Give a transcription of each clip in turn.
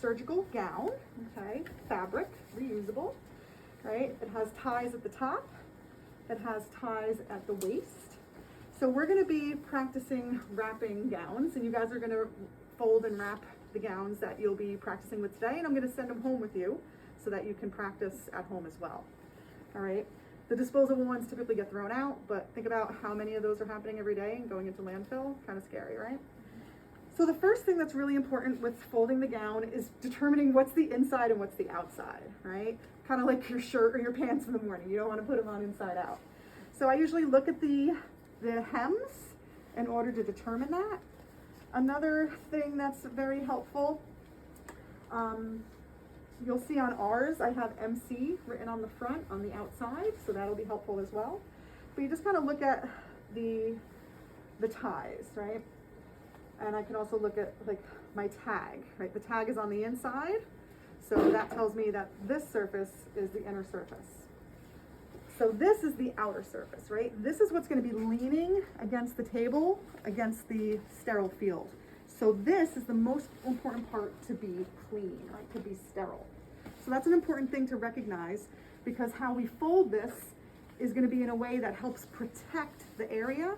surgical gown, okay, fabric, reusable, right? It has ties at the top, it has ties at the waist. So we're gonna be practicing wrapping gowns, and you guys are gonna fold and wrap the gowns that you'll be practicing with today, and I'm gonna send them home with you so that you can practice at home as well, all right? The disposable ones typically get thrown out, but think about how many of those are happening every day and going into landfill, kind of scary, right? So the first thing that's really important with folding the gown is determining what's the inside and what's the outside, right? Kind of like your shirt or your pants in the morning. You don't want to put them on inside out. So I usually look at the hems in order to determine that. Another thing that's very helpful, you'll see on ours, I have MC written on the front, on the outside, so that'll be helpful as well. But you just kind of look at the ties, right? And I can also look at like my tag, right? The tag is on the inside, so that tells me that this surface is the inner surface. So this is the outer surface, right? This is what's going to be leaning against the table, against the sterile field. So this is the most important part to be clean, right? To be sterile. So that's an important thing to recognize, because how we fold this is going to be in a way that helps protect the area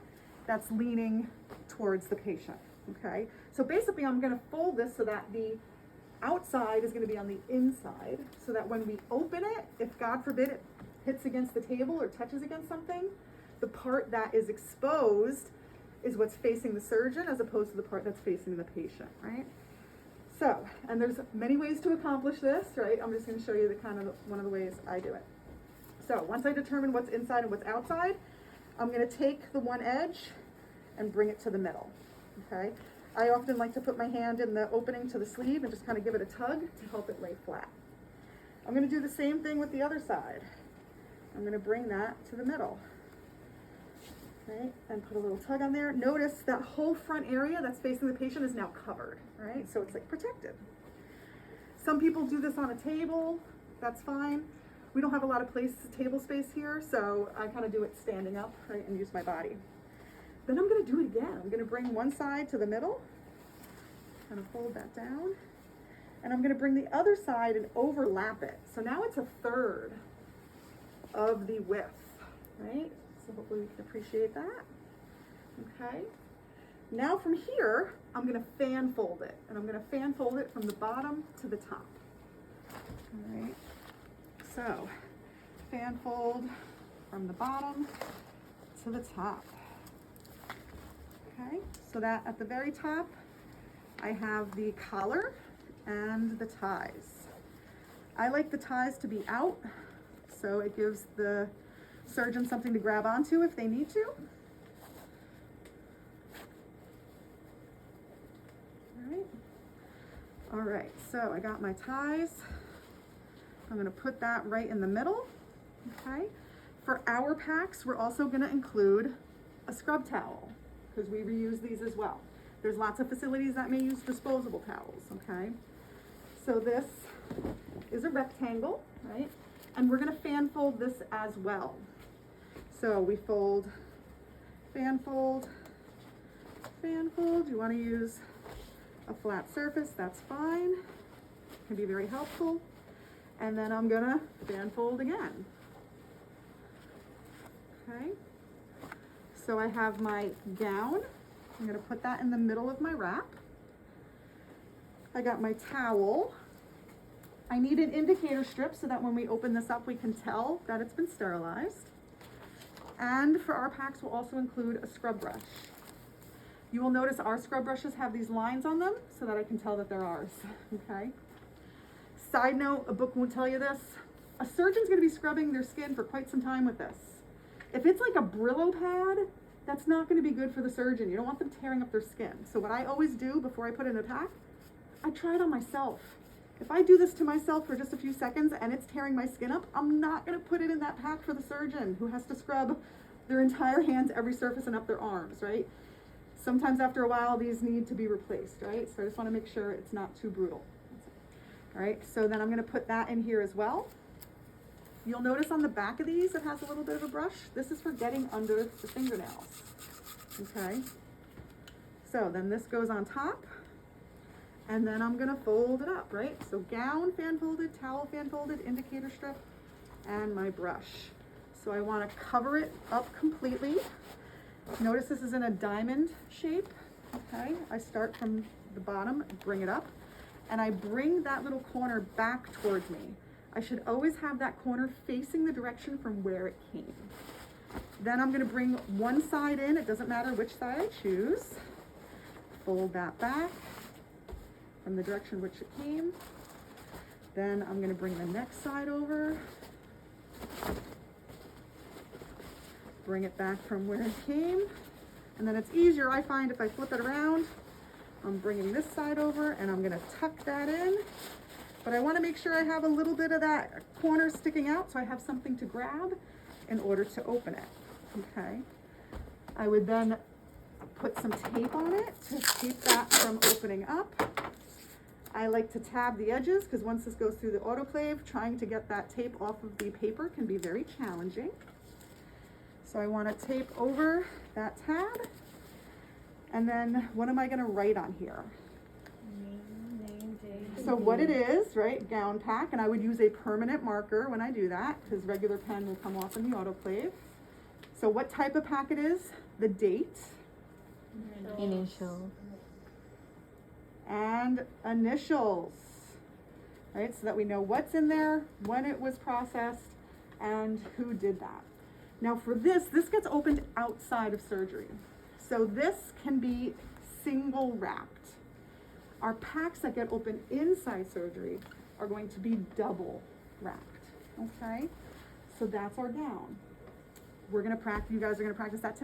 that's leaning towards the patient. Okay, so basically I'm going to fold this so that the outside is going to be on the inside, so that when we open it, if God forbid it hits against the table or touches against something, the part that is exposed is what's facing the surgeon as opposed to the part that's facing the patient, right? So, and there's many ways to accomplish this, right? I'm just going to show you one of the ways I do it. So once I determine what's inside and what's outside, I'm going to take the one edge and bring it to the middle. Okay, I often like to put my hand in the opening to the sleeve and just kind of give it a tug to help it lay flat. I'm going to do the same thing with the other side. I'm going to bring that to the middle. Okay, and put a little tug on there. Notice that whole front area that's facing the patient is now covered, right? So it's like protected. Some people do this on a table. That's fine. We don't have a lot of table space here, so I kind of do it standing up, right, and use my body. Then I'm going to do it again. I'm going to bring one side to the middle, kind of fold that down, and I'm going to bring the other side and overlap it. So now it's a third of the width, right? So hopefully you can appreciate that. Okay. Now from here, I'm going to fan fold it, and I'm going to fan fold it from the bottom to the top. All right. So fan fold from the bottom to the top. Okay, so that at the very top, I have the collar and the ties. I like the ties to be out, so it gives the surgeon something to grab onto if they need to. All right, so I got my ties. I'm gonna put that right in the middle, okay? For our packs, we're also gonna include a scrub towel, because we reuse these as well. There's lots of facilities that may use disposable towels, okay? So this is a rectangle, right? And we're gonna fan fold this as well. So we fold, fan fold, fan fold. You wanna use a flat surface, that's fine. Can be very helpful. And then I'm gonna fan fold again. Okay. So I have my gown. I'm gonna put that in the middle of my wrap. I got my towel. I need an indicator strip so that when we open this up, we can tell that it's been sterilized. And for our packs, we'll also include a scrub brush. You will notice our scrub brushes have these lines on them so that I can tell that they're ours, okay? Side note, a book won't tell you this. A surgeon's gonna be scrubbing their skin for quite some time with this. If it's like a Brillo pad, that's not gonna be good for the surgeon. You don't want them tearing up their skin. So what I always do before I put it in a pack, I try it on myself. If I do this to myself for just a few seconds and it's tearing my skin up, I'm not gonna put it in that pack for the surgeon who has to scrub their entire hands, every surface, and up their arms, right? Sometimes after a while, these need to be replaced, right? So I just wanna make sure it's not too brutal. All right, so then I'm gonna put that in here as well. You'll notice on the back of these, it has a little bit of a brush. This is for getting under the fingernails, okay? So then this goes on top. and then I'm gonna fold it up, right? So gown fan folded, towel fan folded, indicator strip, and my brush. So I wanna cover it up completely. Notice this is in a diamond shape, okay? I start from the bottom, bring it up, and I bring that little corner back towards me. I should always have that corner facing the direction from where it came. Then I'm gonna bring one side in, it doesn't matter which side I choose. Fold that back from the direction which it came. Then I'm gonna bring the next side over. Bring it back from where it came. And then it's easier, I find, if I flip it around. I'm bringing this side over and I'm gonna tuck that in. But I wanna make sure I have a little bit of that corner sticking out so I have something to grab in order to open it, okay? I would then put some tape on it to keep that from opening up. I like to tab the edges because once this goes through the autoclave, trying to get that tape off of the paper can be very challenging. So I want to tape over that tab. And then what am I going to write on here? Name, date. So what it is, right, gown pack, and I would use a permanent marker when I do that because regular pen will come off in the autoclave. So what type of pack it is, the date, Initial. and initials, right, so that we know what's in there, when it was processed, and who did that. Now for this gets opened outside of surgery. So this can be single wrapped. Our packs that get opened inside surgery are going to be double wrapped, okay? So that's our gown. You guys are gonna practice that today.